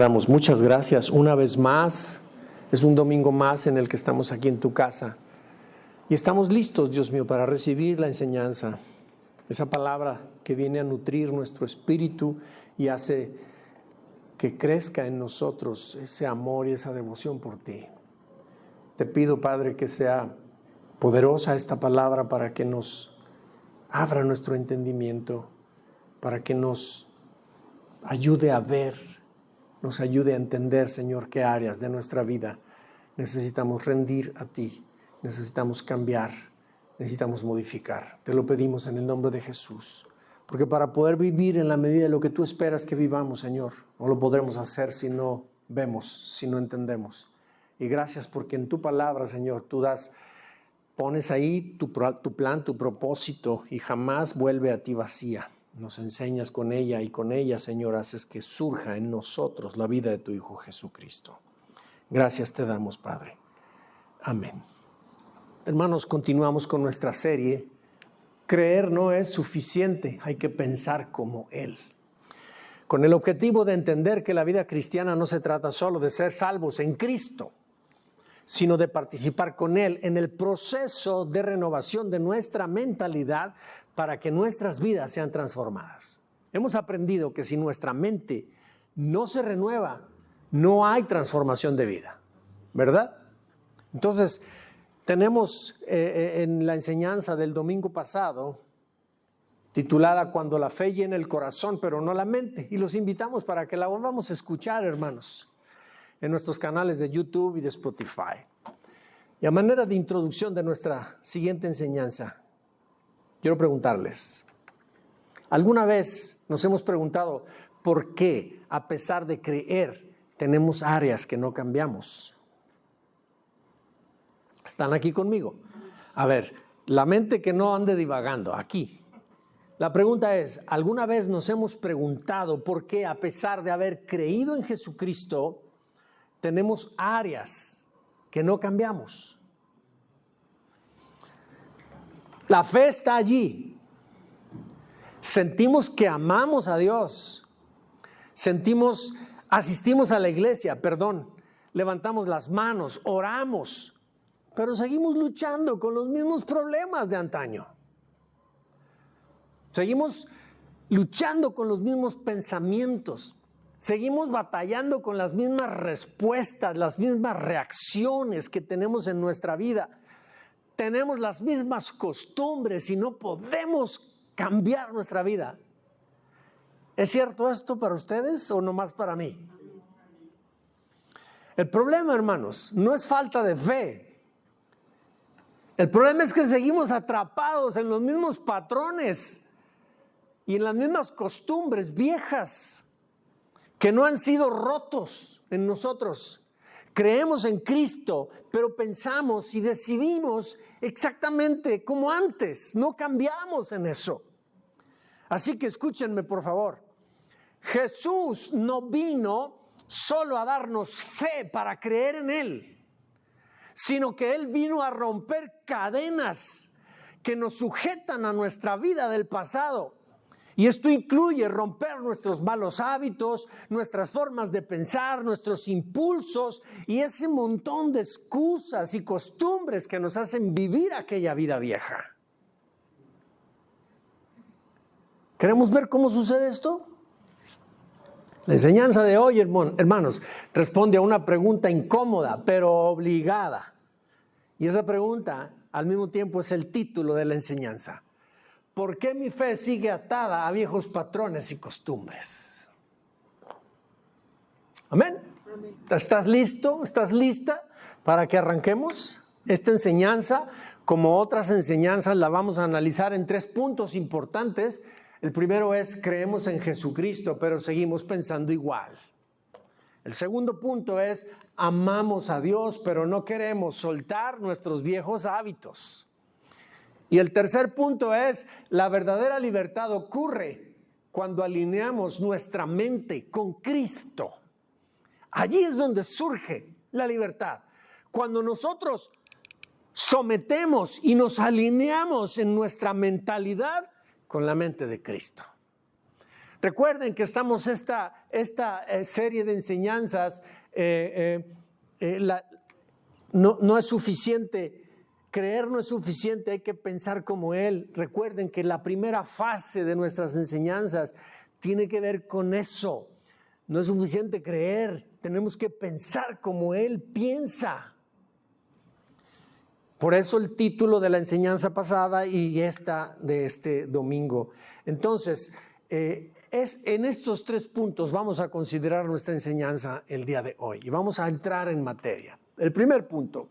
damos muchas gracias una vez más. Es un domingo más en el que estamos aquí en tu casa. Y estamos listos, Dios mío, para recibir la enseñanza. Esa palabra que viene a nutrir nuestro espíritu y hace que crezca en nosotros ese amor y esa devoción por ti. Te pido, Padre, que sea poderosa esta palabra para que nos abra nuestro entendimiento, para que nos ayude a ver, nos ayude a entender, Señor, qué áreas de nuestra vida necesitamos rendir a ti, necesitamos cambiar, necesitamos modificar. Te lo pedimos en el nombre de Jesús, porque para poder vivir en la medida de lo que tú esperas que vivamos, Señor, no lo podremos hacer si no vemos, si no entendemos. Y gracias porque en tu palabra, Señor, tú pones ahí tu plan, tu propósito, y jamás vuelve a ti vacía. Nos enseñas con ella y con ella, Señor, haces que surja en nosotros la vida de tu Hijo Jesucristo. Gracias te damos, Padre. Amén. Hermanos, continuamos con nuestra serie. Creer no es suficiente, hay que pensar como Él. Con el objetivo de entender que la vida cristiana no se trata solo de ser salvos en Cristo, sino de participar con Él en el proceso de renovación de nuestra mentalidad para que nuestras vidas sean transformadas. Hemos aprendido que si nuestra mente no se renueva, no hay transformación de vida, ¿verdad? Entonces, tenemos en la enseñanza del domingo pasado, titulada Cuando la fe llena el corazón, pero no la mente, y los invitamos para que la volvamos a escuchar, hermanos, en nuestros canales de YouTube y de Spotify. Y a manera de introducción de nuestra siguiente enseñanza, quiero preguntarles, ¿alguna vez nos hemos preguntado por qué, a pesar de creer, tenemos áreas que no cambiamos? ¿Están aquí conmigo? A ver, la mente que no ande divagando, aquí. La pregunta es, ¿alguna vez nos hemos preguntado por qué, a pesar de haber creído en Jesucristo, tenemos áreas que no cambiamos? La fe está allí. Sentimos que amamos a Dios. Asistimos a la iglesia, levantamos las manos, oramos, pero seguimos luchando con los mismos problemas de antaño. Seguimos luchando con los mismos pensamientos. Seguimos batallando con las mismas respuestas, las mismas reacciones que tenemos en nuestra vida. Tenemos las mismas costumbres y no podemos cambiar nuestra vida. ¿Es cierto esto para ustedes o nomás para mí? El problema, hermanos, no es falta de fe. El problema es que seguimos atrapados en los mismos patrones y en las mismas costumbres viejas que no han sido rotos en nosotros. Creemos en Cristo, pero pensamos y decidimos exactamente como antes. No cambiamos en eso. Así que escúchenme, por favor. Jesús no vino solo a darnos fe para creer en Él, sino que Él vino a romper cadenas que nos sujetan a nuestra vida del pasado. Y esto incluye romper nuestros malos hábitos, nuestras formas de pensar, nuestros impulsos y ese montón de excusas y costumbres que nos hacen vivir aquella vida vieja. ¿Queremos ver cómo sucede esto? La enseñanza de hoy, hermanos, responde a una pregunta incómoda, pero obligada. Y esa pregunta, al mismo tiempo, es el título de la enseñanza. ¿Por qué mi fe sigue atada a viejos patrones y costumbres? ¿Amén? ¿Estás listo? ¿Estás lista para que arranquemos? Esta enseñanza, como otras enseñanzas, la vamos a analizar en 3 puntos importantes. El primero es, creemos en Jesucristo, pero seguimos pensando igual. El segundo punto es, amamos a Dios, pero no queremos soltar nuestros viejos hábitos. Y el tercer punto es, la verdadera libertad ocurre cuando alineamos nuestra mente con Cristo. Allí es donde surge la libertad. Cuando nosotros sometemos y nos alineamos en nuestra mentalidad con la mente de Cristo. Recuerden que estamos esta serie de enseñanzas, no es suficiente, creer no es suficiente, hay que pensar como Él. Recuerden que la primera fase de nuestras enseñanzas tiene que ver con eso. No es suficiente creer, tenemos que pensar como Él piensa. Por eso el título de la enseñanza pasada y esta de este domingo. Entonces, en estos 3 puntos vamos a considerar nuestra enseñanza el día de hoy y vamos a entrar en materia. El primer punto,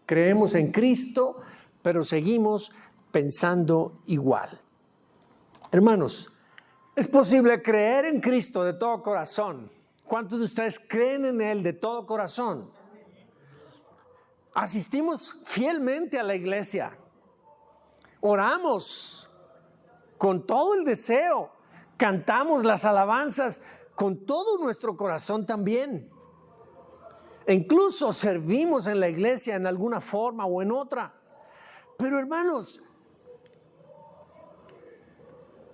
creemos en Cristo, pero seguimos pensando igual. Hermanos, es posible creer en Cristo de todo corazón. ¿Cuántos de ustedes creen en Él de todo corazón? Asistimos fielmente a la iglesia. Oramos con todo el deseo. Cantamos las alabanzas con todo nuestro corazón también. E incluso servimos en la iglesia en alguna forma o en otra. Pero hermanos,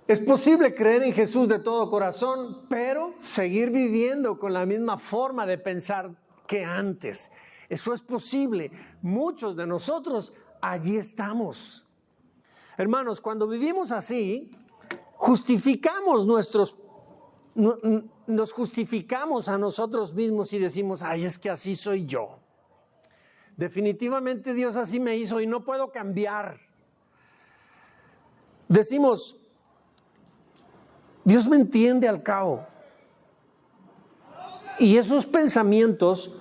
es posible creer en Jesús de todo corazón, pero seguir viviendo con la misma forma de pensar que antes. Eso es posible. Muchos de nosotros allí estamos. Hermanos, cuando vivimos así, nos justificamos a nosotros mismos y decimos, ay, es que así soy yo. Definitivamente Dios así me hizo y no puedo cambiar. Decimos, Dios me entiende al cabo. Y esos pensamientos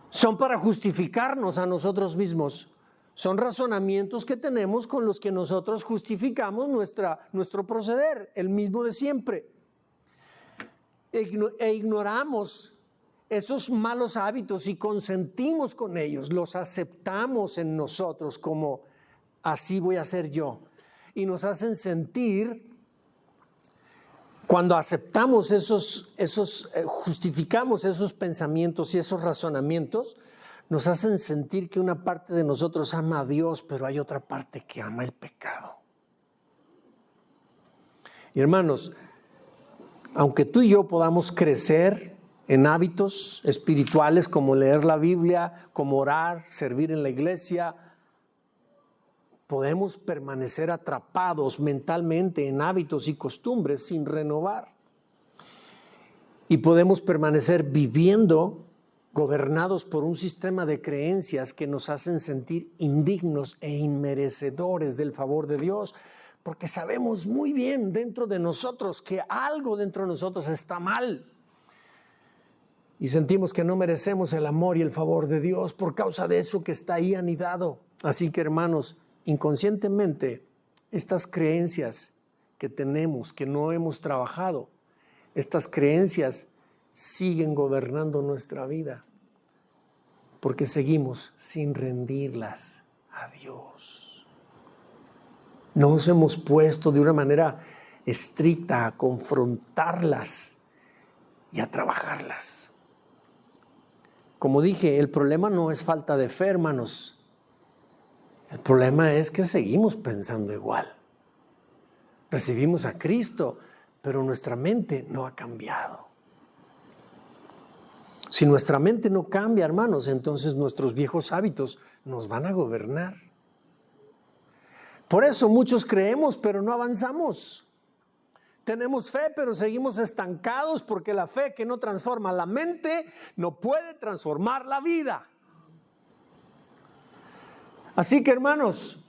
son para justificarnos a nosotros mismos. Son razonamientos que tenemos con los que nosotros justificamos nuestro proceder, el mismo de siempre. E ignoramos esos malos hábitos y consentimos con ellos, los aceptamos en nosotros como así voy a ser yo. Y nos hacen sentir, cuando aceptamos justificamos esos pensamientos y esos razonamientos, nos hacen sentir que una parte de nosotros ama a Dios, pero hay otra parte que ama el pecado. Y hermanos, aunque tú y yo podamos crecer en hábitos espirituales como leer la Biblia, como orar, servir en la iglesia, podemos permanecer atrapados mentalmente en hábitos y costumbres sin renovar. Y podemos permanecer viviendo gobernados por un sistema de creencias que nos hacen sentir indignos e inmerecedores del favor de Dios, porque sabemos muy bien dentro de nosotros que algo dentro de nosotros está mal. Y sentimos que no merecemos el amor y el favor de Dios por causa de eso que está ahí anidado. Así que, hermanos, inconscientemente, estas creencias que tenemos, que no hemos trabajado, estas creencias siguen gobernando nuestra vida porque seguimos sin rendirlas a Dios. No nos hemos puesto de una manera estricta a confrontarlas y a trabajarlas. Como dije, el problema no es falta de fe, hermanos. El problema es que seguimos pensando igual. Recibimos a Cristo, pero nuestra mente no ha cambiado. Si nuestra mente no cambia, hermanos, entonces nuestros viejos hábitos nos van a gobernar. Por eso muchos creemos, pero no avanzamos. Tenemos fe, pero seguimos estancados porque la fe que no transforma la mente no puede transformar la vida. Así que, hermanos,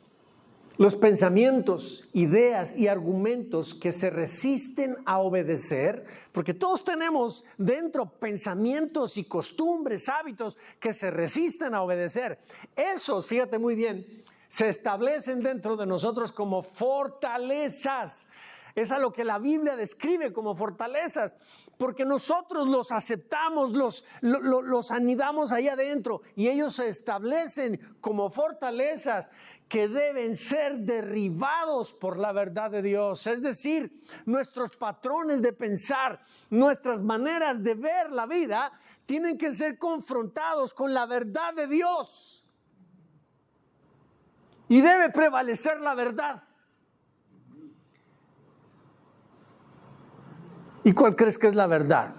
los pensamientos, ideas y argumentos que se resisten a obedecer, porque todos tenemos dentro pensamientos y costumbres, hábitos que se resisten a obedecer. Esos, fíjate muy bien, se establecen dentro de nosotros como fortalezas. Es a lo que la Biblia describe como fortalezas, porque nosotros los aceptamos, los anidamos ahí adentro y ellos se establecen como fortalezas que deben ser derribados por la verdad de Dios. Es decir, nuestros patrones de pensar, nuestras maneras de ver la vida tienen que ser confrontados con la verdad de Dios. Y debe prevalecer la verdad. ¿Y cuál crees que es la verdad?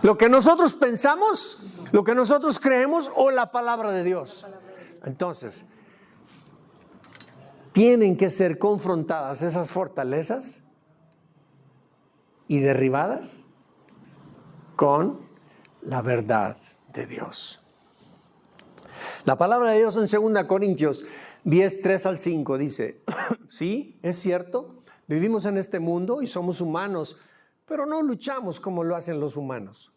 ¿Lo que nosotros pensamos, lo que nosotros creemos o la palabra de Dios? Entonces, tienen que ser confrontadas esas fortalezas y derribadas con la verdad de Dios. La palabra de Dios en 2 Corintios 10, 3 al 5 dice, sí, es cierto, vivimos en este mundo y somos humanos, pero no luchamos como lo hacen los humanos.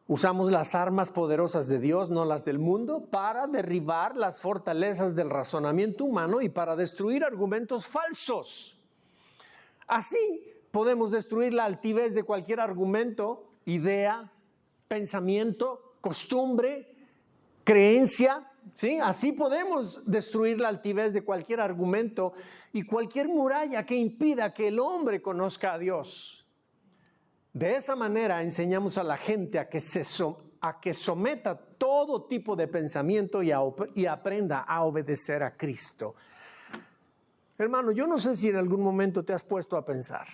Usamos las armas poderosas de Dios, no las del mundo, para derribar las fortalezas del razonamiento humano y para destruir argumentos falsos. Así podemos destruir la altivez de cualquier argumento, idea, pensamiento, costumbre, creencia, ¿sí? Así podemos destruir la altivez de cualquier argumento y cualquier muralla que impida que el hombre conozca a Dios. De esa manera enseñamos a la gente a que someta todo tipo de pensamiento y aprenda a obedecer a Cristo. Hermano, yo no sé si en algún momento te has puesto a pensar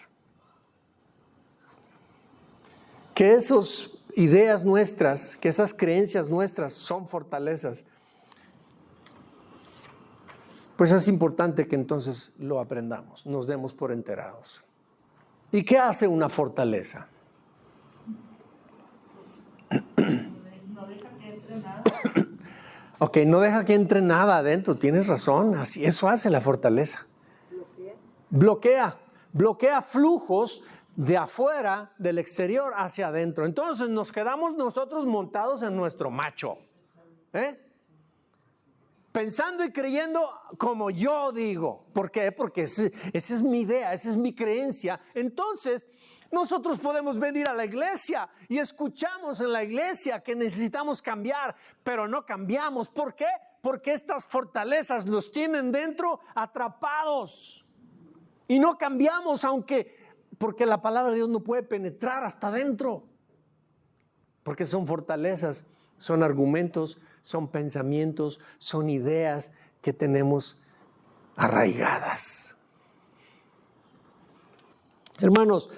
que esas ideas nuestras, que esas creencias nuestras son fortalezas. Pues es importante que entonces lo aprendamos, nos demos por enterados. ¿Y qué hace una fortaleza? No deja que entre nada. Ok, no deja que entre nada adentro, tienes razón, así eso hace la fortaleza. Bloquea flujos de afuera, del exterior hacia adentro. Entonces nos quedamos nosotros montados en nuestro macho, pensando y creyendo como yo digo. ¿Por qué? Porque esa es mi idea, esa es mi creencia. Entonces nosotros podemos venir a la iglesia y escuchamos en la iglesia que necesitamos cambiar, pero no cambiamos. ¿Por qué? Porque estas fortalezas nos tienen dentro atrapados y no cambiamos, porque la palabra de Dios no puede penetrar hasta adentro, porque son fortalezas, son argumentos, son pensamientos, son ideas que tenemos arraigadas. Hermanos,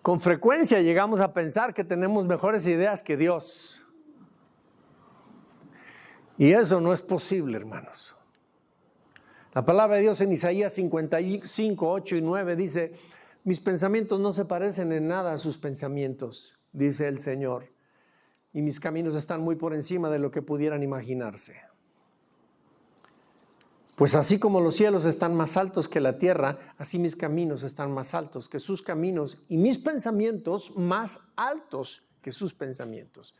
con frecuencia llegamos a pensar que tenemos mejores ideas que Dios. Y eso no es posible, hermanos. La palabra de Dios en Isaías 55, 8 y 9 dice, mis pensamientos no se parecen en nada a sus pensamientos, dice el Señor, y mis caminos están muy por encima de lo que pudieran imaginarse. Pues así como los cielos están más altos que la tierra, así mis caminos están más altos que sus caminos y mis pensamientos más altos que sus pensamientos.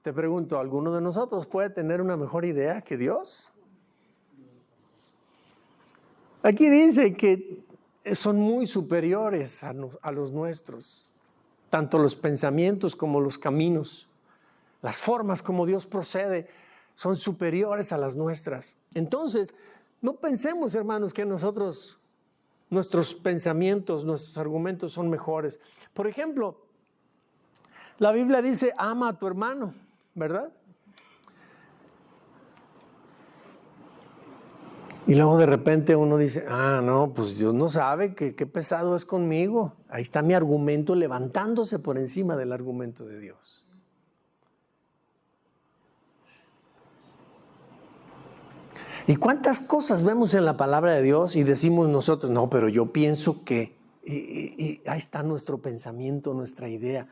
Te pregunto, ¿alguno de nosotros puede tener una mejor idea que Dios? Aquí dice que son muy superiores a los nuestros, tanto los pensamientos como los caminos, las formas como Dios procede son superiores a las nuestras. Entonces, no pensemos, hermanos, que nuestros pensamientos, nuestros argumentos son mejores. Por ejemplo, la Biblia dice, ama a tu hermano, ¿verdad? Y luego de repente uno dice, no, pues Dios no sabe qué pesado es conmigo. Ahí está mi argumento levantándose por encima del argumento de Dios. ¿Y cuántas cosas vemos en la palabra de Dios y decimos nosotros, no, pero yo pienso que, y ahí está nuestro pensamiento, nuestra idea.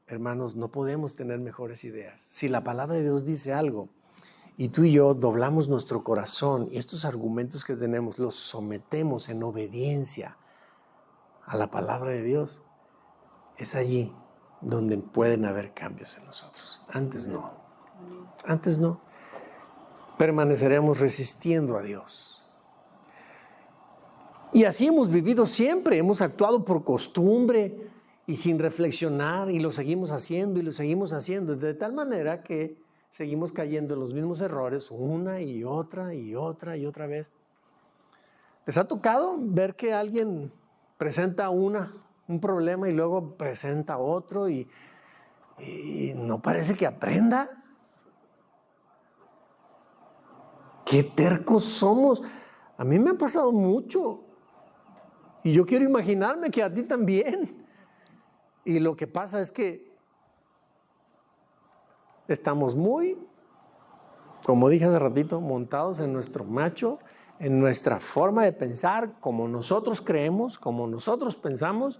Hermanos, no podemos tener mejores ideas. Si la palabra de Dios dice algo y tú y yo doblamos nuestro corazón y estos argumentos que tenemos los sometemos en obediencia a la palabra de Dios, es allí donde pueden haber cambios en nosotros. Antes no. Permaneceremos resistiendo a Dios. Y así hemos vivido siempre, hemos actuado por costumbre y sin reflexionar y lo seguimos haciendo de tal manera que seguimos cayendo en los mismos errores una y otra vez. ¿Les ha tocado ver que alguien presenta un problema y luego presenta otro y no parece que aprenda? ¡Qué tercos somos! A mí me ha pasado mucho. Y yo quiero imaginarme que a ti también. Y lo que pasa es que estamos muy, como dije hace ratito, montados en nuestro macho, en nuestra forma de pensar, como nosotros creemos, como nosotros pensamos.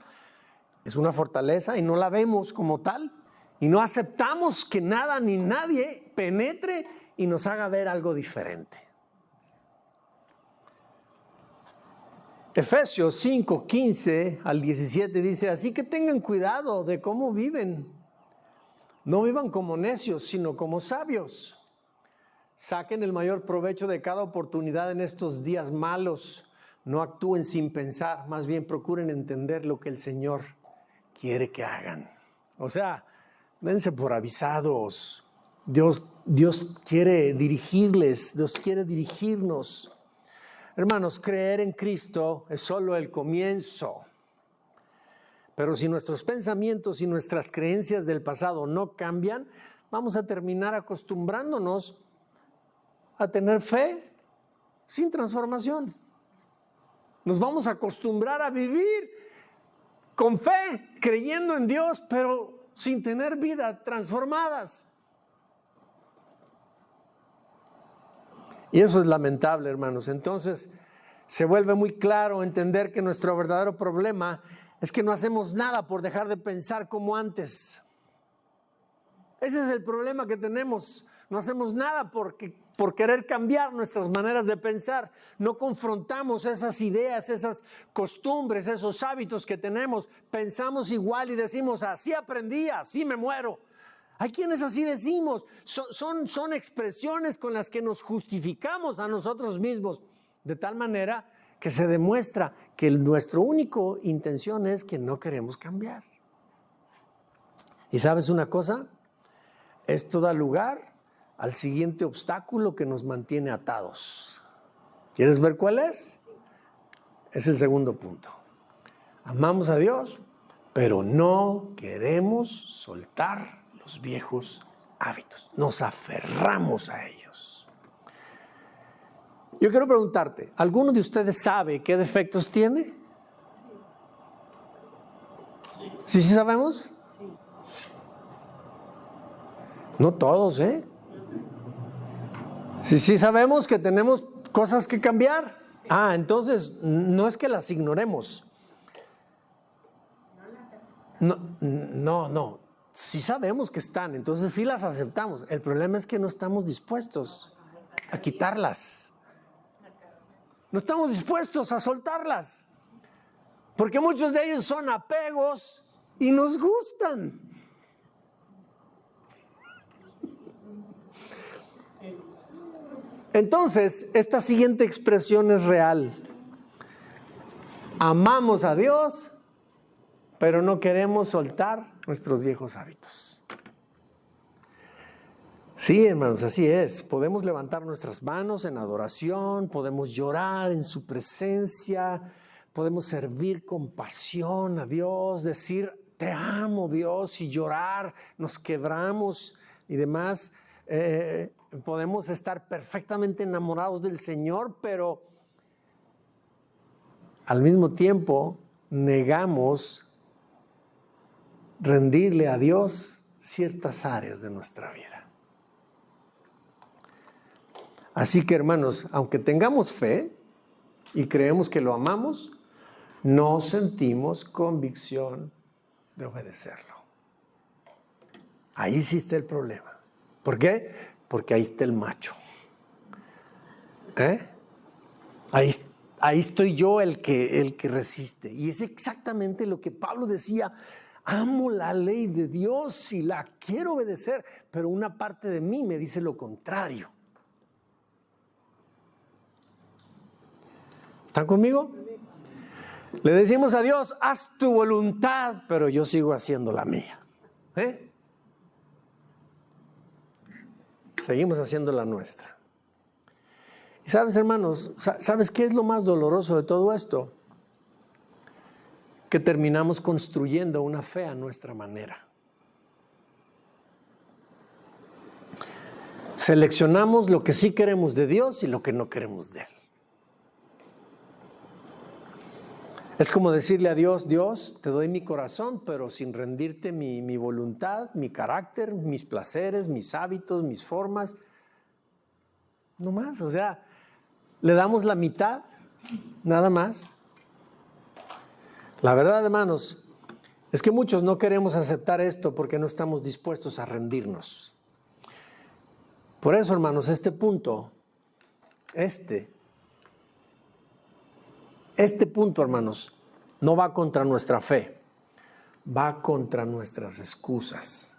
Es una fortaleza y no la vemos como tal. Y no aceptamos que nada ni nadie penetre y nos haga ver algo diferente. Efesios 5, 15 al 17 dice, así que tengan cuidado de cómo viven. No vivan como necios, sino como sabios. Saquen el mayor provecho de cada oportunidad en estos días malos. No actúen sin pensar, más bien procuren entender lo que el Señor quiere que hagan. O sea, dense por avisados. Dios quiere dirigirles, Dios quiere dirigirnos. Hermanos, creer en Cristo es solo el comienzo. Pero si nuestros pensamientos y nuestras creencias del pasado no cambian, vamos a terminar acostumbrándonos a tener fe sin transformación. Nos vamos a acostumbrar a vivir con fe, creyendo en Dios, pero sin tener vidas transformadas. Y eso es lamentable, hermanos. Entonces, se vuelve muy claro entender que nuestro verdadero problema es que no hacemos nada por dejar de pensar como antes. Ese es el problema que tenemos. No hacemos nada por querer cambiar nuestras maneras de pensar. No confrontamos esas ideas, esas costumbres, esos hábitos que tenemos. Pensamos igual y decimos, así aprendí, así me muero. Hay quienes así decimos. Son expresiones con las que nos justificamos a nosotros mismos. De tal manera que se demuestra que nuestra única intención es que no queremos cambiar. ¿Y sabes una cosa? Esto da lugar al siguiente obstáculo que nos mantiene atados. ¿Quieres ver cuál es? Es el segundo punto. Amamos a Dios, pero no queremos soltar los viejos hábitos. Nos aferramos a ellos. Yo quiero preguntarte, ¿alguno de ustedes sabe qué defectos tiene? ¿Sí sabemos? No todos, ¿eh? Sí sabemos que tenemos cosas que cambiar. Entonces no es que las ignoremos. No. Sí sabemos que están, entonces sí las aceptamos. El problema es que no estamos dispuestos a quitarlas. No estamos dispuestos a soltarlas. Porque muchos de ellos son apegos y nos gustan. Entonces, esta siguiente expresión es real. Amamos a Dios, pero no queremos soltar nuestros viejos hábitos. Sí, hermanos, así es. Podemos levantar nuestras manos en adoración, podemos llorar en su presencia, podemos servir con pasión a Dios, decir, te amo, Dios, y llorar, nos quebramos y demás. Podemos estar perfectamente enamorados del Señor, pero al mismo tiempo negamos rendirle a Dios ciertas áreas de nuestra vida. Así que, hermanos, aunque tengamos fe y creemos que lo amamos, no sentimos convicción de obedecerlo. Ahí sí está el problema. ¿Por qué? Porque ahí está el macho. Ahí estoy yo el que resiste. Y es exactamente lo que Pablo decía. Amo la ley de Dios y la quiero obedecer, pero una parte de mí me dice lo contrario. ¿Están conmigo? Le decimos a Dios, haz tu voluntad, pero yo sigo haciendo la mía. Seguimos haciendo la nuestra. Y sabes, hermanos, ¿sabes qué es lo más doloroso de todo esto? Que terminamos construyendo una fe a nuestra manera. Seleccionamos lo que sí queremos de Dios y lo que no queremos de Él. Es como decirle a Dios, Dios, te doy mi corazón, pero sin rendirte mi voluntad, mi carácter, mis placeres, mis hábitos, mis formas. No más, o sea, le damos la mitad, nada más. La verdad, hermanos, es que muchos no queremos aceptar esto porque no estamos dispuestos a rendirnos. Por eso, hermanos, este punto, este punto, hermanos, no va contra nuestra fe, va contra nuestras excusas.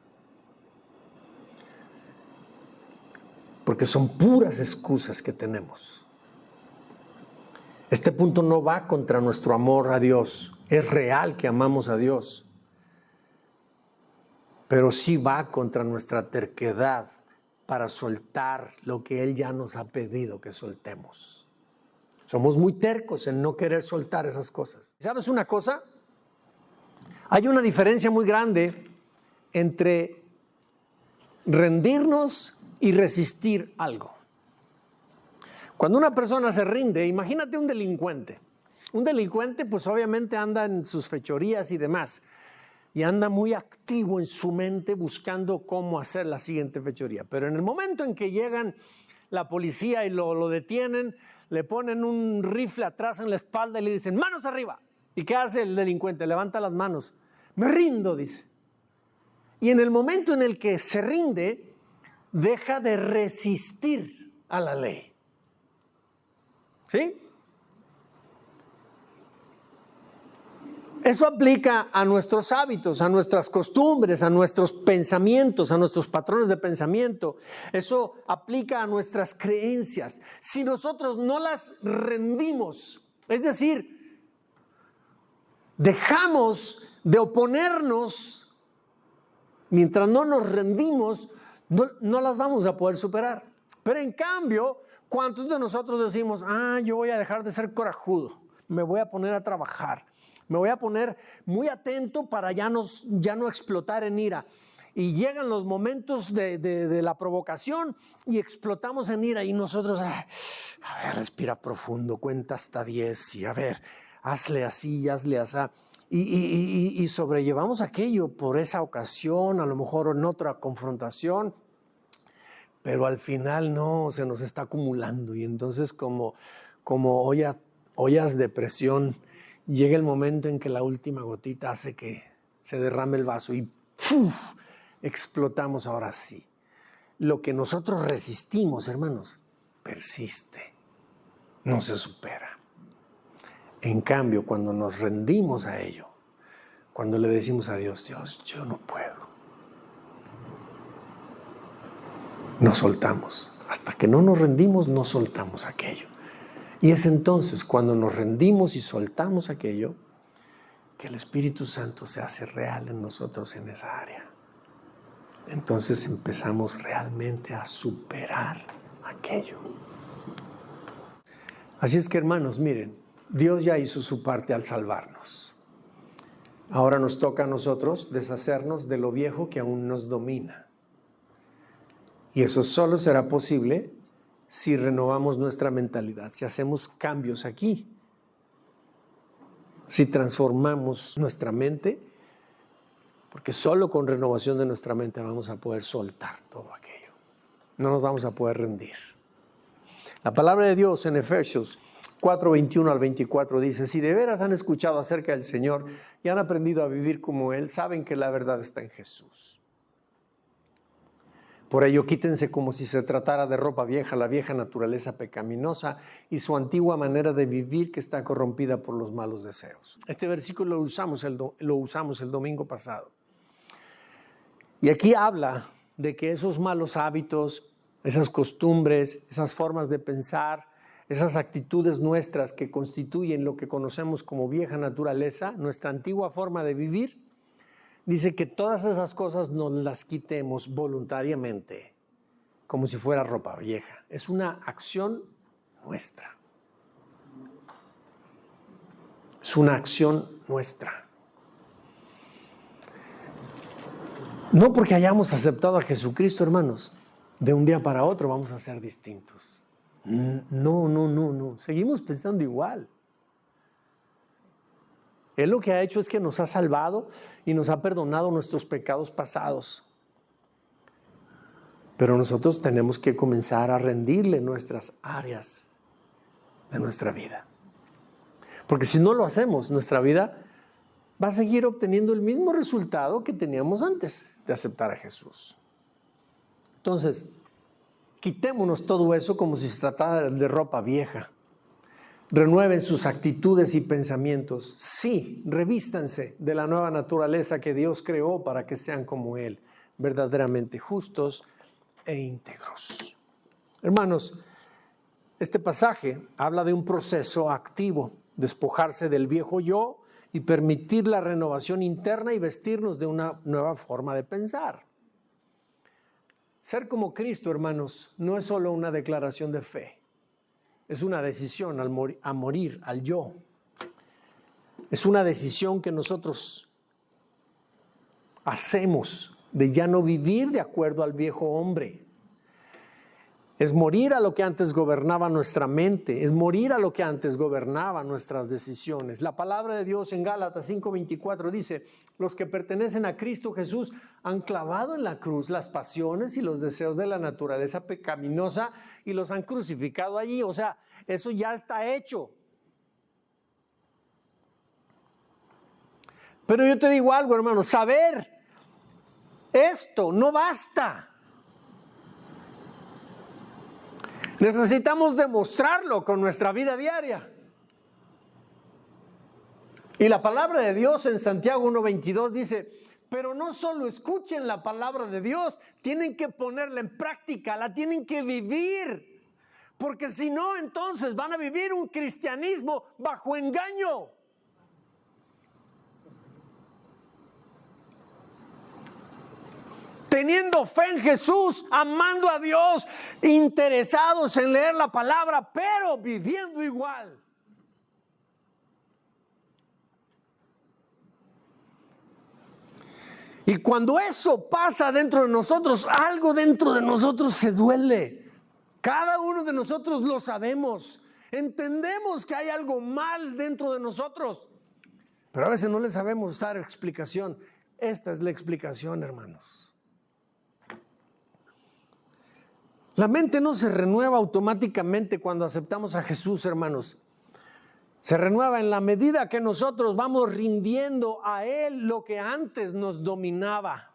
Porque son puras excusas que tenemos. Este punto no va contra nuestro amor a Dios. Es real que amamos a Dios. Pero sí va contra nuestra terquedad para soltar lo que Él ya nos ha pedido que soltemos. Somos muy tercos en no querer soltar esas cosas. ¿Sabes una cosa? Hay una diferencia muy grande entre rendirnos y resistir algo. Cuando una persona se rinde, imagínate un delincuente. Un delincuente pues obviamente anda en sus fechorías y demás. Y anda muy activo en su mente buscando cómo hacer la siguiente fechoría. Pero en el momento en que llegan la policía y lo detienen, le ponen un rifle atrás en la espalda y le dicen, manos arriba. ¿Y qué hace el delincuente? Levanta las manos. Me rindo, dice. Y en el momento en el que se rinde, deja de resistir a la ley. ¿Sí? Eso aplica a nuestros hábitos, a nuestras costumbres, a nuestros pensamientos, a nuestros patrones de pensamiento. Eso aplica a nuestras creencias. Si nosotros no las rendimos, es decir, dejamos de oponernos, mientras no nos rendimos, no las vamos a poder superar. Pero en cambio, ¿cuántos de nosotros decimos, yo voy a dejar de ser corajudo, me voy a poner a trabajar? Me voy a poner muy atento para ya no explotar en ira. Y llegan los momentos de la provocación y explotamos en ira. Y nosotros, a ver, respira profundo, cuenta hasta 10 y a ver, hazle así, hazle así. Y sobrellevamos aquello por esa ocasión, a lo mejor en otra confrontación. Pero al final no, se nos está acumulando. Y entonces como ollas de presión, llega el momento en que la última gotita hace que se derrame el vaso y ¡puf! Explotamos ahora sí. Lo que nosotros resistimos, hermanos, persiste, no se supera. En cambio, cuando nos rendimos a ello, cuando le decimos a Dios, Dios, yo no puedo, nos soltamos. Hasta que no nos rendimos, no soltamos aquello. Y es entonces cuando nos rendimos y soltamos aquello que el Espíritu Santo se hace real en nosotros en esa área. Entonces empezamos realmente a superar aquello. Así es que, hermanos, miren, Dios ya hizo su parte al salvarnos. Ahora nos toca a nosotros deshacernos de lo viejo que aún nos domina. Y eso solo será posible si renovamos nuestra mentalidad, si hacemos cambios aquí, si transformamos nuestra mente, porque solo con renovación de nuestra mente vamos a poder soltar todo aquello. No nos vamos a poder rendir. La palabra de Dios en Efesios 4:21 al 24 dice, si de veras han escuchado acerca del Señor y han aprendido a vivir como Él, saben que la verdad está en Jesús. Por ello, quítense como si se tratara de ropa vieja, la vieja naturaleza pecaminosa y su antigua manera de vivir que está corrompida por los malos deseos. Este versículo lo usamos el domingo pasado. Y aquí habla de que esos malos hábitos, esas costumbres, esas formas de pensar, esas actitudes nuestras que constituyen lo que conocemos como vieja naturaleza, nuestra antigua forma de vivir, dice que todas esas cosas nos las quitemos voluntariamente, como si fuera ropa vieja. Es una acción nuestra. Es una acción nuestra. No porque hayamos aceptado a Jesucristo, hermanos, de un día para otro vamos a ser distintos. No. Seguimos pensando igual. Él lo que ha hecho es que nos ha salvado y nos ha perdonado nuestros pecados pasados. Pero nosotros tenemos que comenzar a rendirle nuestras áreas de nuestra vida. Porque si no lo hacemos, nuestra vida va a seguir obteniendo el mismo resultado que teníamos antes de aceptar a Jesús. Entonces, quitémonos todo eso como si se tratara de ropa vieja. Renueven sus actitudes y pensamientos. Sí, revístanse de la nueva naturaleza que Dios creó para que sean como Él, verdaderamente justos e íntegros. Hermanos, este pasaje habla de un proceso activo, despojarse del viejo yo y permitir la renovación interna y vestirnos de una nueva forma de pensar. Ser como Cristo, hermanos, no es solo una declaración de fe. Es una decisión a morir al yo. Es una decisión que nosotros hacemos de ya no vivir de acuerdo al viejo hombre. Es morir a lo que antes gobernaba nuestra mente, es morir a lo que antes gobernaba nuestras decisiones. La palabra de Dios en Gálatas 5:24 dice: los que pertenecen a Cristo Jesús han clavado en la cruz las pasiones y los deseos de la naturaleza pecaminosa y los han crucificado allí. O sea, eso ya está hecho. Pero yo te digo algo, hermano, saber esto no basta. Necesitamos demostrarlo con nuestra vida diaria. Y la palabra de Dios en Santiago 1:22 dice: pero no solo escuchen la palabra de Dios, tienen que ponerla en práctica, la tienen que vivir. Porque si no, entonces van a vivir un cristianismo bajo engaño. Teniendo fe en Jesús, amando a Dios, interesados en leer la palabra, pero viviendo igual. Y cuando eso pasa dentro de nosotros, algo dentro de nosotros se duele. Cada uno de nosotros lo sabemos. Entendemos que hay algo mal dentro de nosotros, pero a veces no le sabemos dar explicación. Esta es la explicación, hermanos. La mente no se renueva automáticamente cuando aceptamos a Jesús, hermanos. Se renueva en la medida que nosotros vamos rindiendo a Él lo que antes nos dominaba.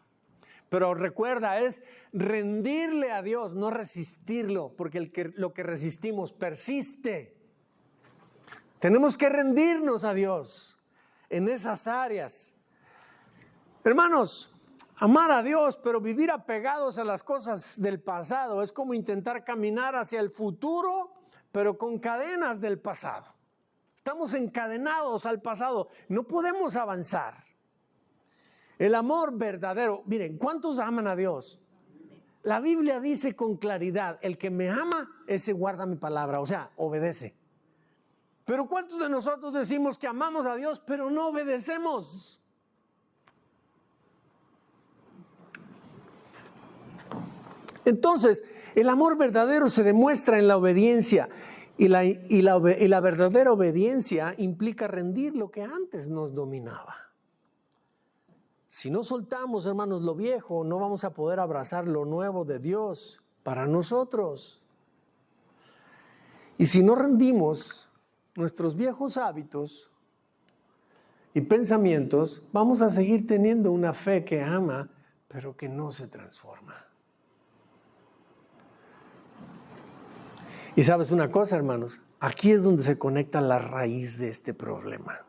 Pero recuerda, es rendirle a Dios, no resistirlo, porque lo que resistimos persiste. Tenemos que rendirnos a Dios en esas áreas. Hermanos, amar a Dios, pero vivir apegados a las cosas del pasado es como intentar caminar hacia el futuro, pero con cadenas del pasado. Estamos encadenados al pasado, no podemos avanzar. El amor verdadero, miren, ¿cuántos aman a Dios? La Biblia dice con claridad: el que me ama, ese guarda mi palabra, o sea, obedece. Pero ¿cuántos de nosotros decimos que amamos a Dios, pero no obedecemos? Entonces, el amor verdadero se demuestra en la obediencia y la verdadera obediencia implica rendir lo que antes nos dominaba. Si no soltamos, hermanos, lo viejo, no vamos a poder abrazar lo nuevo de Dios para nosotros. Y si no rendimos nuestros viejos hábitos y pensamientos, vamos a seguir teniendo una fe que ama, pero que no se transforma. Y sabes una cosa, hermanos, aquí es donde se conecta la raíz de este problema.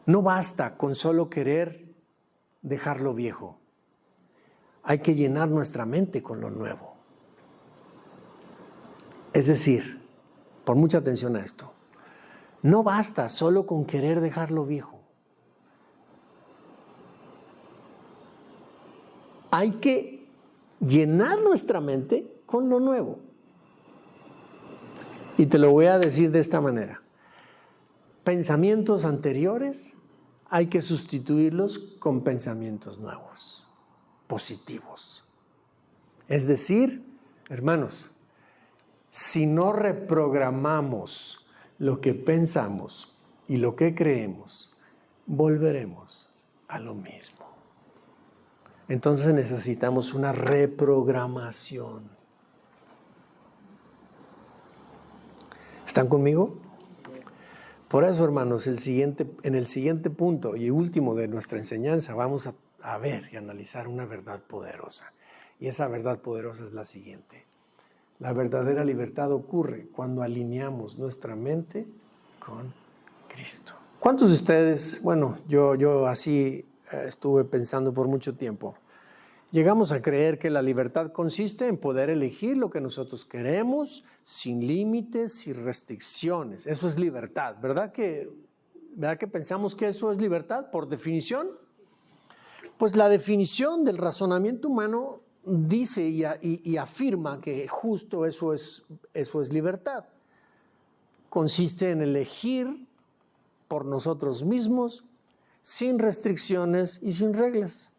No basta con solo querer dejar lo viejo. Hay que llenar nuestra mente con lo nuevo. Es decir, pon mucha atención a esto, no basta solo con querer dejar lo viejo. Hay que llenar nuestra mente con lo nuevo. Y te lo voy a decir de esta manera: pensamientos anteriores hay que sustituirlos con pensamientos nuevos, positivos. Es decir, hermanos, si no reprogramamos lo que pensamos y lo que creemos, volveremos a lo mismo. Entonces necesitamos una reprogramación. ¿Están conmigo? Por eso, hermanos, en el siguiente punto y último de nuestra enseñanza vamos a ver y analizar una verdad poderosa. Y esa verdad poderosa es la siguiente. La verdadera libertad ocurre cuando alineamos nuestra mente con Cristo. ¿Cuántos de ustedes, bueno, yo así estuve pensando por mucho tiempo, llegamos a creer que la libertad consiste en poder elegir lo que nosotros queremos sin límites, sin restricciones? Eso es libertad, ¿verdad que pensamos que eso es libertad por definición? Pues la definición del razonamiento humano dice y afirma que justo eso es libertad. Consiste en elegir por nosotros mismos, sin restricciones y sin reglas.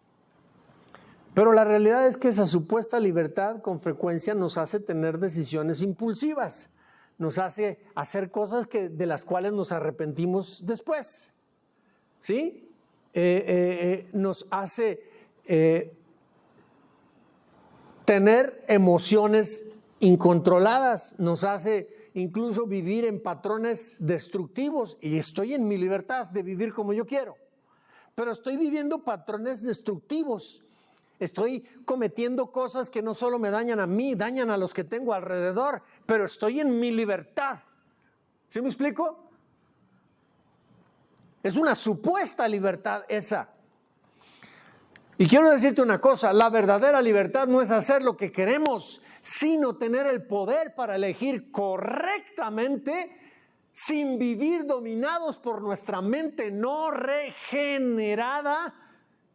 Pero la realidad es que esa supuesta libertad con frecuencia nos hace tener decisiones impulsivas, nos hace hacer cosas de las cuales nos arrepentimos después, ¿sí? Nos hace tener emociones incontroladas, nos hace incluso vivir en patrones destructivos. Y estoy en mi libertad de vivir como yo quiero, pero estoy viviendo patrones destructivos. Estoy cometiendo cosas que no solo me dañan a mí, dañan a los que tengo alrededor, pero estoy en mi libertad. ¿Sí me explico? Es una supuesta libertad esa. Y quiero decirte una cosa, la verdadera libertad no es hacer lo que queremos, sino tener el poder para elegir correctamente sin vivir dominados por nuestra mente no regenerada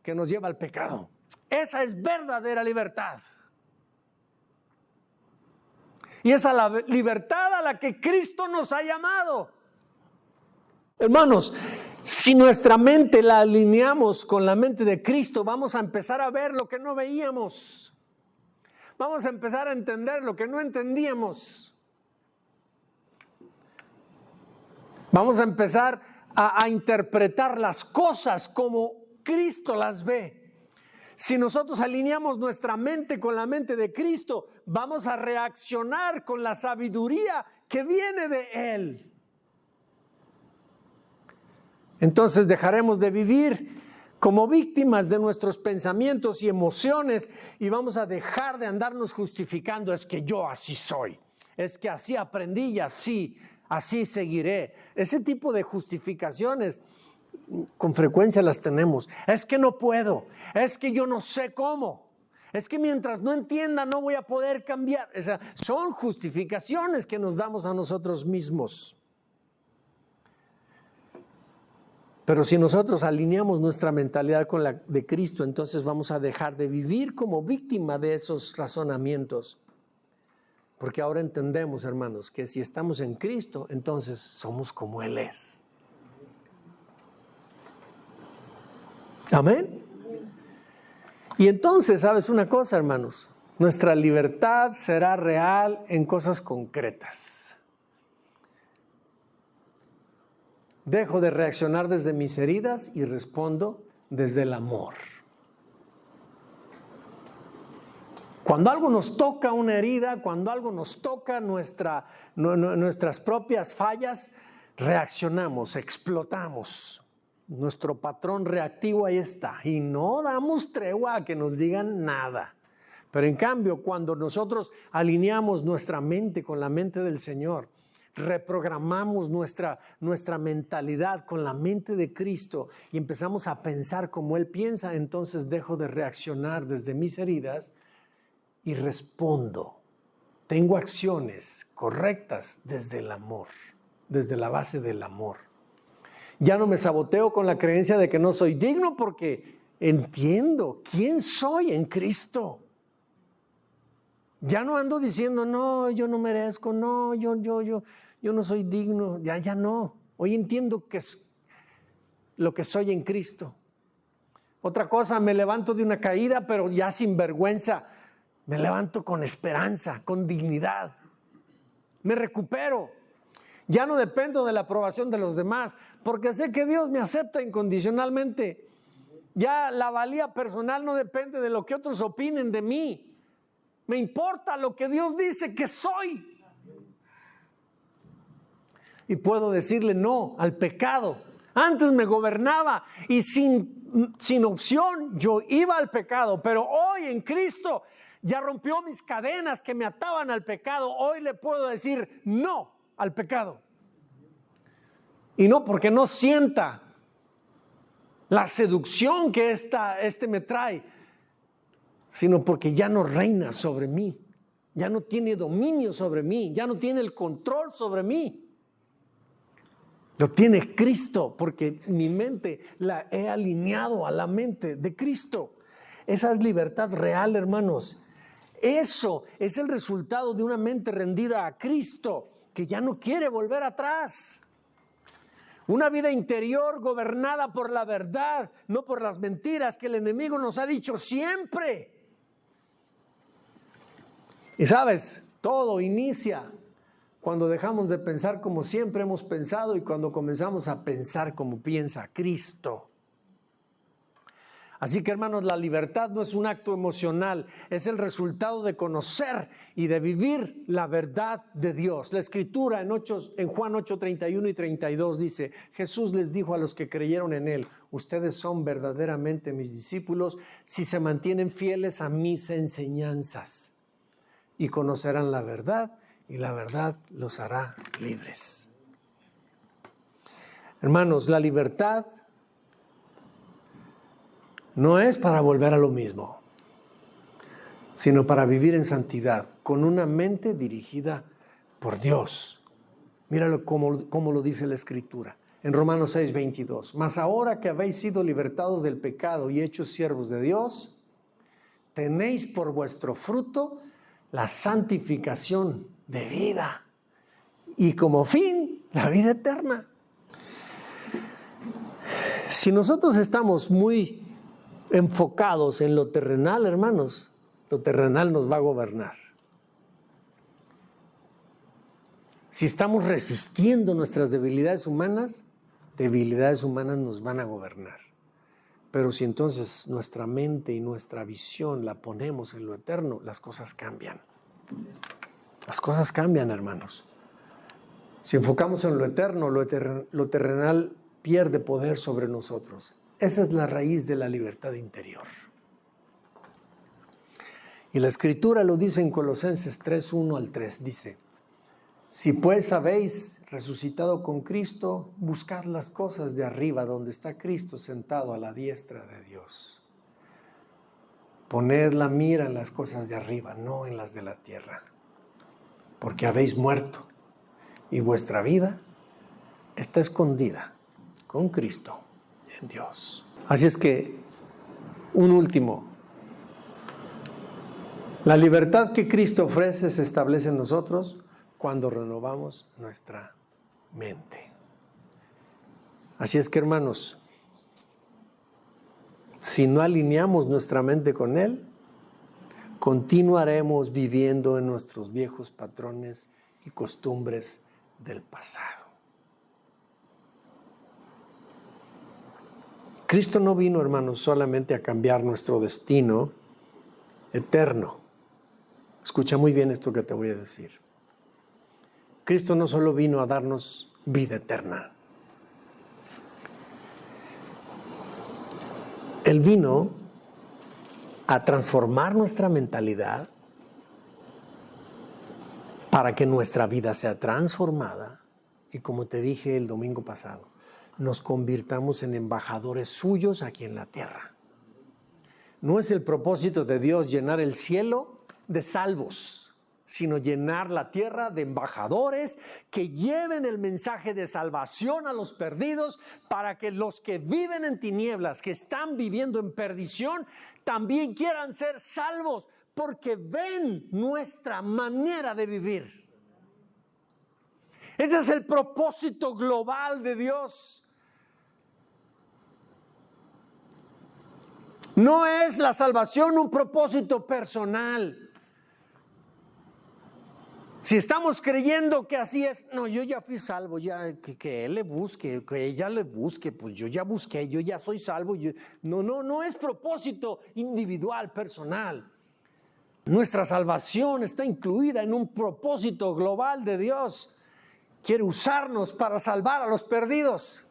que nos lleva al pecado. Esa es verdadera libertad. Y esa es la libertad a la que Cristo nos ha llamado. Hermanos, si nuestra mente la alineamos con la mente de Cristo, vamos a empezar a ver lo que no veíamos. Vamos a empezar a entender lo que no entendíamos. Vamos a empezar a interpretar las cosas como Cristo las ve. Si nosotros alineamos nuestra mente con la mente de Cristo, vamos a reaccionar con la sabiduría que viene de Él. Entonces dejaremos de vivir como víctimas de nuestros pensamientos y emociones y vamos a dejar de andarnos justificando. Es que yo así soy, es que así aprendí y así seguiré. Ese tipo de justificaciones con frecuencia las tenemos. Es que no puedo, es que yo no sé cómo, es que mientras no entienda no voy a poder cambiar. O sea, son justificaciones que nos damos a nosotros mismos. Pero si nosotros alineamos nuestra mentalidad con la de Cristo, entonces vamos a dejar de vivir como víctima de esos razonamientos. Porque ahora entendemos, hermanos, que si estamos en Cristo, entonces somos como Él es. Amén. Y entonces, ¿sabes una cosa, hermanos? Nuestra libertad será real en cosas concretas. Dejo de reaccionar desde mis heridas y respondo desde el amor. Cuando algo nos toca una herida, cuando algo nos toca nuestras propias fallas, reaccionamos, explotamos. Nuestro patrón reactivo ahí está y no damos tregua a que nos digan nada. Pero en cambio, cuando nosotros alineamos nuestra mente con la mente del Señor, reprogramamos nuestra mentalidad con la mente de Cristo y empezamos a pensar como Él piensa, entonces dejo de reaccionar desde mis heridas y respondo. Tengo acciones correctas desde el amor, desde la base del amor. Ya no me saboteo con la creencia de que no soy digno porque entiendo quién soy en Cristo. Ya no ando diciendo, no, yo no merezco, no, yo no soy digno, ya no. Hoy entiendo que es lo que soy en Cristo. Otra cosa, me levanto de una caída, pero ya sin vergüenza. Me levanto con esperanza, con dignidad. Me recupero. Ya no dependo de la aprobación de los demás, porque sé que Dios me acepta incondicionalmente. Ya la valía personal no depende de lo que otros opinen de mí. Me importa lo que Dios dice que soy. Y puedo decirle no al pecado. Antes me gobernaba y sin opción yo iba al pecado, pero hoy en Cristo ya rompió mis cadenas que me ataban al pecado. Hoy le puedo decir no al pecado. Y no porque no sienta la seducción que este me trae, sino porque ya no reina sobre mí, ya no tiene dominio sobre mí, ya no tiene el control sobre mí. Lo tiene Cristo, porque mi mente la he alineado a la mente de Cristo. Esa es libertad real, hermanos. Eso es el resultado de una mente rendida a Cristo, que ya no quiere volver atrás. Una vida interior gobernada por la verdad, no por las mentiras que el enemigo nos ha dicho siempre. Y sabes, todo inicia cuando dejamos de pensar como siempre hemos pensado y cuando comenzamos a pensar como piensa Cristo. Así que, hermanos, la libertad no es un acto emocional, es el resultado de conocer y de vivir la verdad de Dios. La Escritura en Juan 8, 31 y 32 dice: Jesús les dijo a los que creyeron en Él: ustedes son verdaderamente mis discípulos si se mantienen fieles a mis enseñanzas, y conocerán la verdad, y la verdad los hará libres. Hermanos, la libertad no es para volver a lo mismo, sino para vivir en santidad, con una mente dirigida por Dios. Míralo cómo lo dice la Escritura. En Romanos 6, 22. Mas ahora que habéis sido libertados del pecado y hechos siervos de Dios, tenéis por vuestro fruto la santificación de vida y como fin la vida eterna. Si nosotros estamos muy enfocados en lo terrenal, hermanos, lo terrenal nos va a gobernar. Si estamos resistiendo nuestras debilidades humanas nos van a gobernar. Pero si entonces nuestra mente y nuestra visión la ponemos en lo eterno, las cosas cambian. Las cosas cambian, hermanos. Si enfocamos en lo eterno, lo terrenal pierde poder sobre nosotros. Esa es la raíz de la libertad interior. Y la Escritura lo dice en Colosenses 3, 1 al 3. Dice: si pues habéis resucitado con Cristo, buscad las cosas de arriba, donde está Cristo sentado a la diestra de Dios. Poned la mira en las cosas de arriba, no en las de la tierra, porque habéis muerto y vuestra vida está escondida con Cristo en Dios. Así es que, un último: la libertad que Cristo ofrece se establece en nosotros cuando renovamos nuestra mente. Así es que, hermanos, si no alineamos nuestra mente con Él, continuaremos viviendo en nuestros viejos patrones y costumbres del pasado. Cristo no vino, hermanos, solamente a cambiar nuestro destino eterno. Escucha muy bien esto que te voy a decir. Cristo no solo vino a darnos vida eterna. Él vino a transformar nuestra mentalidad para que nuestra vida sea transformada y, como te dije el domingo pasado, nos convirtamos en embajadores suyos aquí en la tierra. No es el propósito de Dios llenar el cielo de salvos, sino llenar la tierra de embajadores que lleven el mensaje de salvación a los perdidos, para que los que viven en tinieblas, que están viviendo en perdición, también quieran ser salvos, porque ven nuestra manera de vivir. Ese es el propósito global de Dios. No es la salvación un propósito personal. Si estamos creyendo que así es, no, yo ya fui salvo, ya que él le busque, que ella le busque, pues yo ya busqué, yo ya soy salvo. No es propósito individual, personal. Nuestra salvación está incluida en un propósito global de Dios. Quiere usarnos para salvar a los perdidos.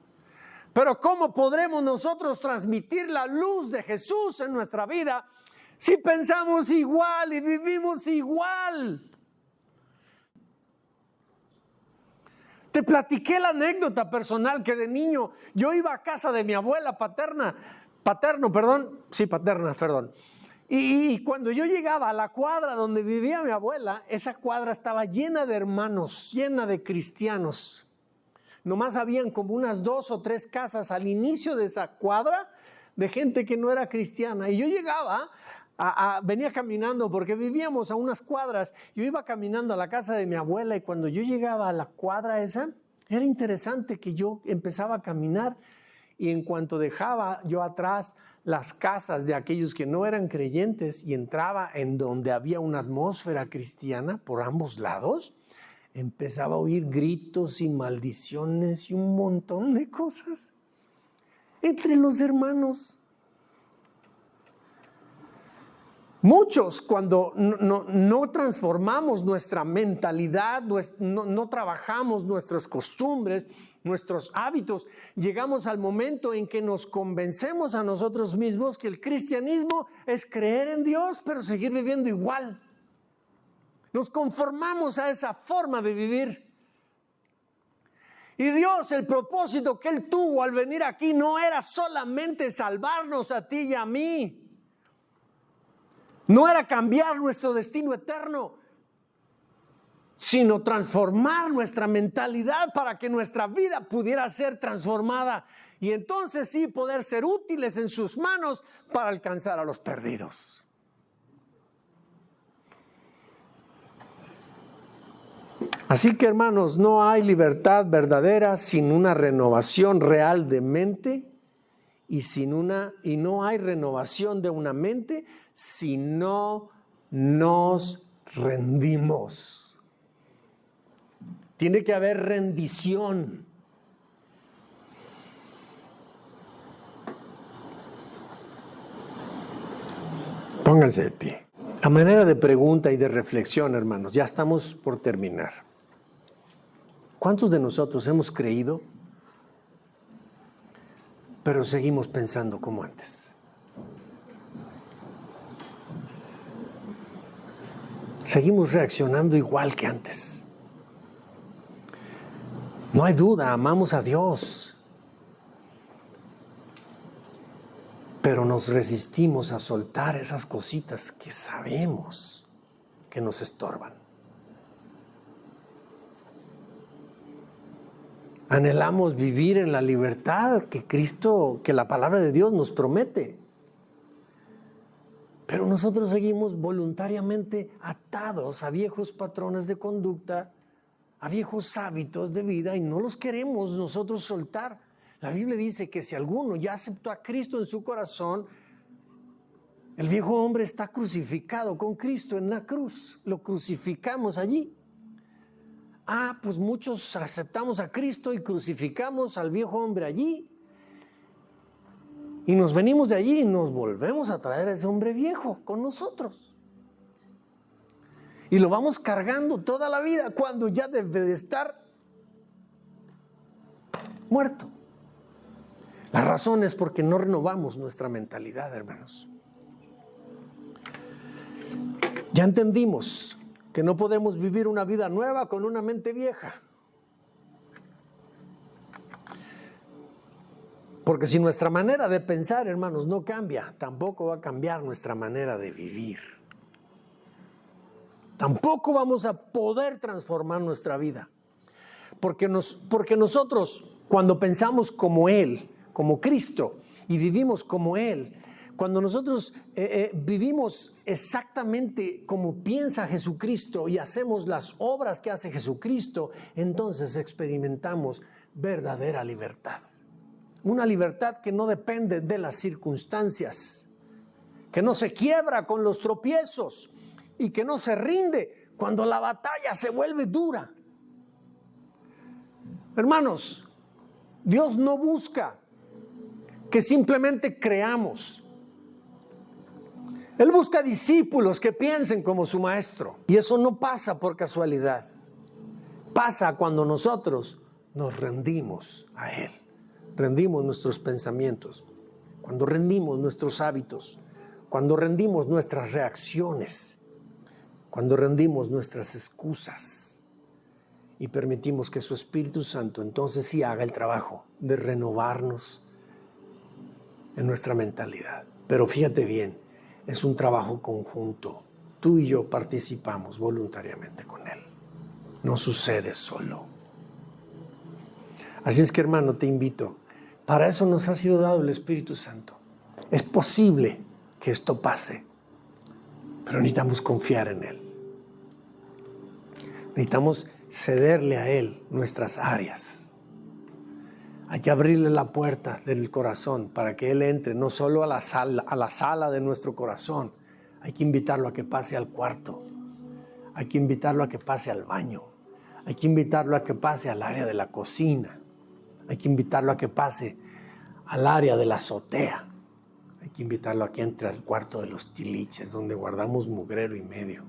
Pero ¿cómo podremos nosotros transmitir la luz de Jesús en nuestra vida si pensamos igual y vivimos igual? Te platiqué la anécdota personal que de niño yo iba a casa de mi abuela paterna. Y cuando yo llegaba a la cuadra donde vivía mi abuela, esa cuadra estaba llena de hermanos, llena de cristianos. Nomás habían como unas 2 o 3 casas al inicio de esa cuadra de gente que no era cristiana. Y yo llegaba, venía caminando porque vivíamos a unas cuadras. Yo iba caminando a la casa de mi abuela y cuando yo llegaba a la cuadra esa, era interesante que yo empezaba a caminar y en cuanto dejaba yo atrás las casas de aquellos que no eran creyentes y entraba en donde había una atmósfera cristiana por ambos lados, empezaba a oír gritos y maldiciones y un montón de cosas entre los hermanos. Muchos, cuando no transformamos nuestra mentalidad, no trabajamos nuestras costumbres, nuestros hábitos, llegamos al momento en que nos convencemos a nosotros mismos que el cristianismo es creer en Dios, pero seguir viviendo igual. Nos conformamos a esa forma de vivir. Y Dios, el propósito que Él tuvo al venir aquí no era solamente salvarnos a ti y a mí. No era cambiar nuestro destino eterno, sino transformar nuestra mentalidad para que nuestra vida pudiera ser transformada y entonces sí poder ser útiles en sus manos para alcanzar a los perdidos. Así que, hermanos, no hay libertad verdadera sin una renovación real de mente y no hay renovación de una mente si no nos rendimos. Tiene que haber rendición. Pónganse de pie. A manera de pregunta y de reflexión, hermanos, ya estamos por terminar. ¿Cuántos de nosotros hemos creído, pero seguimos pensando como antes? Seguimos reaccionando igual que antes. No hay duda, amamos a Dios, pero nos resistimos a soltar esas cositas que sabemos que nos estorban. Anhelamos vivir en la libertad que la palabra de Dios nos promete. Pero nosotros seguimos voluntariamente atados a viejos patrones de conducta, a viejos hábitos de vida y no los queremos nosotros soltar. La Biblia dice que si alguno ya aceptó a Cristo en su corazón, el viejo hombre está crucificado con Cristo en la cruz. Lo crucificamos allí. Pues muchos aceptamos a Cristo y crucificamos al viejo hombre allí. Y nos venimos de allí y nos volvemos a traer a ese hombre viejo con nosotros. Y lo vamos cargando toda la vida cuando ya debe de estar muerto. La razón es porque no renovamos nuestra mentalidad, hermanos. Ya entendimos que no podemos vivir una vida nueva con una mente vieja. Porque si nuestra manera de pensar, hermanos, no cambia, tampoco va a cambiar nuestra manera de vivir. Tampoco vamos a poder transformar nuestra vida. Porque nosotros, cuando pensamos como Él, como Cristo, y vivimos como Él, cuando nosotros vivimos exactamente como piensa Jesucristo y hacemos las obras que hace Jesucristo, entonces experimentamos verdadera libertad. Una libertad que no depende de las circunstancias, que no se quiebra con los tropiezos y que no se rinde cuando la batalla se vuelve dura. Hermanos, Dios no busca que simplemente creamos. Él busca discípulos que piensen como su maestro. Y eso no pasa por casualidad. Pasa cuando nosotros nos rendimos a Él. Rendimos nuestros pensamientos. Cuando rendimos nuestros hábitos. Cuando rendimos nuestras reacciones. Cuando rendimos nuestras excusas. Y permitimos que su Espíritu Santo entonces sí haga el trabajo de renovarnos en nuestra mentalidad. Pero fíjate bien, es un trabajo conjunto. Tú y yo participamos voluntariamente con Él. No sucede solo. Así es que, hermano, te invito. Para eso nos ha sido dado el Espíritu Santo. Es posible que esto pase, pero necesitamos confiar en Él. Necesitamos cederle a Él nuestras áreas. Hay que abrirle la puerta del corazón para que Él entre no solo a la sala de nuestro corazón. Hay que invitarlo a que pase al cuarto. Hay que invitarlo a que pase al baño. Hay que invitarlo a que pase al área de la cocina. Hay que invitarlo a que pase al área de la azotea. Hay que invitarlo a que entre al cuarto de los tiliches, donde guardamos mugrero y medio.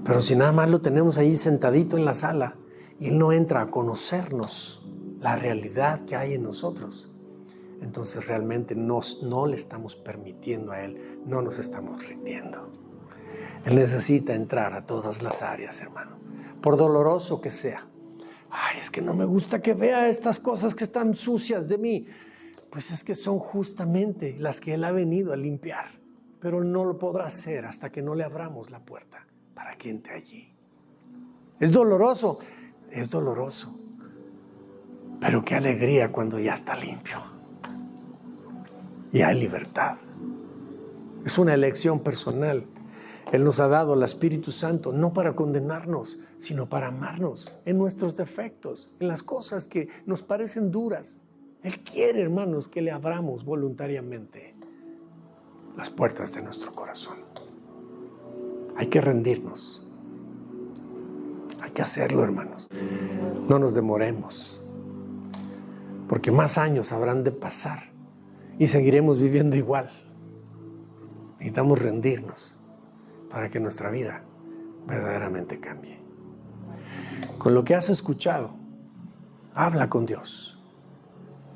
Pero si nada más lo tenemos ahí sentadito en la sala y Él no entra a conocernos la realidad que hay en nosotros, entonces realmente no le estamos permitiendo a Él, no nos estamos rindiendo. Él necesita entrar a todas las áreas, hermano, por doloroso que sea. Ay, es que no me gusta que vea estas cosas que están sucias de mí. Pues es que son justamente las que Él ha venido a limpiar, pero no lo podrá hacer hasta que no le abramos la puerta para que entre allí. ¿Es doloroso? Es doloroso. Pero qué alegría cuando ya está limpio. Y hay libertad. Es una elección personal. Él nos ha dado al Espíritu Santo no para condenarnos, sino para amarnos en nuestros defectos, en las cosas que nos parecen duras. Él quiere, hermanos, que le abramos voluntariamente las puertas de nuestro corazón. Hay que rendirnos. Hay que hacerlo, hermanos. No nos demoremos, porque más años habrán de pasar y seguiremos viviendo igual. Necesitamos rendirnos para que nuestra vida verdaderamente cambie. Con lo que has escuchado, habla con Dios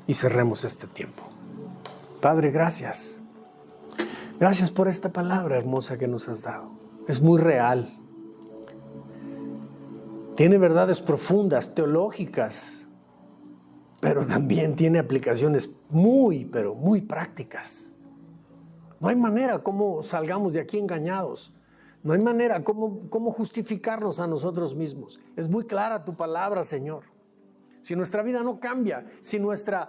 y cerremos este tiempo. Padre, gracias. Gracias por esta palabra hermosa que nos has dado. Es muy real. Tiene verdades profundas, teológicas, pero también tiene aplicaciones pero muy prácticas. No hay manera como salgamos de aquí engañados. No hay manera como justificarnos a nosotros mismos. Es muy clara tu palabra, Señor. Si nuestra vida no cambia, si nuestras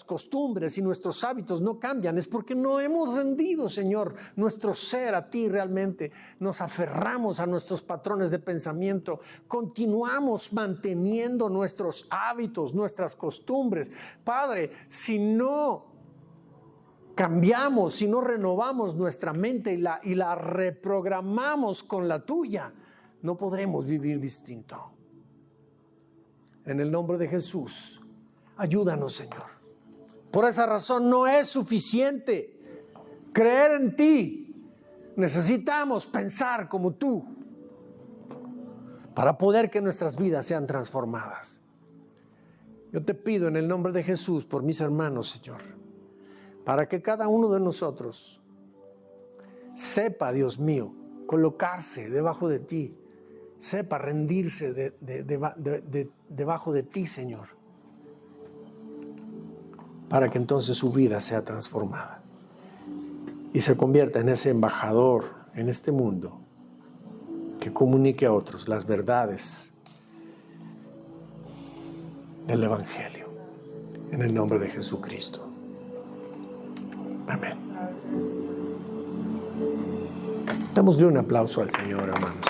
costumbres y nuestros hábitos no cambian, es porque no hemos rendido, Señor, nuestro ser a ti realmente. Nos aferramos a nuestros patrones de pensamiento, continuamos manteniendo nuestros hábitos, nuestras costumbres. Padre, si no cambiamos, si no renovamos nuestra mente y la reprogramamos con la tuya, no podremos vivir distinto. En el nombre de Jesús, ayúdanos, Señor. Por esa razón no es suficiente creer en ti. Necesitamos pensar como tú para poder que nuestras vidas sean transformadas. Yo te pido en el nombre de Jesús por mis hermanos, Señor, para que cada uno de nosotros sepa, Dios mío, colocarse debajo de ti, sepa rendirse debajo de ti, Señor, para que entonces su vida sea transformada y se convierta en ese embajador en este mundo que comunique a otros las verdades del Evangelio, en el nombre de Jesucristo. Amén. Démosle un aplauso al Señor, hermanos.